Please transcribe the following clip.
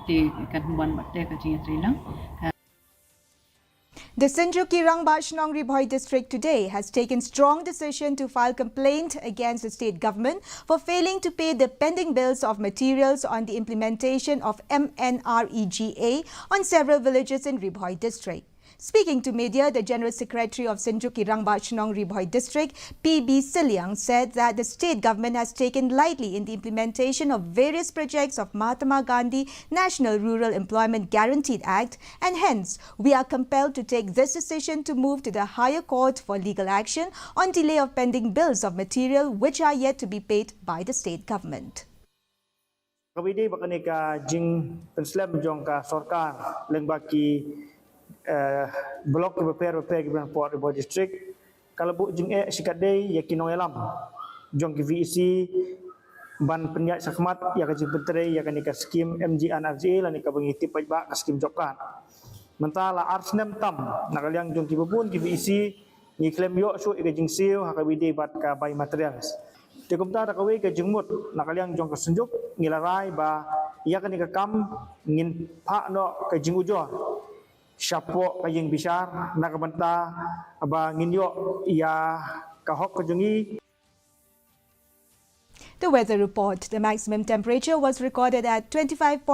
te kan huan batte ka jing trilang. The Synjuk Rangbah Shnong Bhoi district today has taken strong decision to file complaint against the state government for failing to pay the pending bills of materials on the implementation of MNREGA on several villages in Bhoi district. Speaking to media, the General Secretary of Synjuk Rangbah Shnong Bhoi district, PB Silyang, said that the state government has taken lightly in the implementation of various projects of Mahatma Gandhi National Rural Employment Guaranteed Act, and hence we are compelled to take this decision to move to the higher court for legal action on delay of pending bills of material which are yet to be paid by the state government. Kawidi bakanika jing penslam jongka sorkar lengbaki blok beper giban port Bhoi district kalabu jing sikadei yakinong elam jong VEC ban penyat sakmat ya kajing pentere ya kanika skim MGNRGA lani ka bangiti pajba skim jobkan mentala arsnem tam nakaliang jong kibubun VEC ni klaim yo su igajing siu hakabide bat ka bay materials tikumta rakawi ka jingmut nakaliang jong ka Synjuk ngilarai ba ya kanika kam ngin pa no ka jing ujo Syapo kajing bisar nakabanta aba nginyo ya kahok kajungi. The weather report. The maximum temperature was recorded at 25.5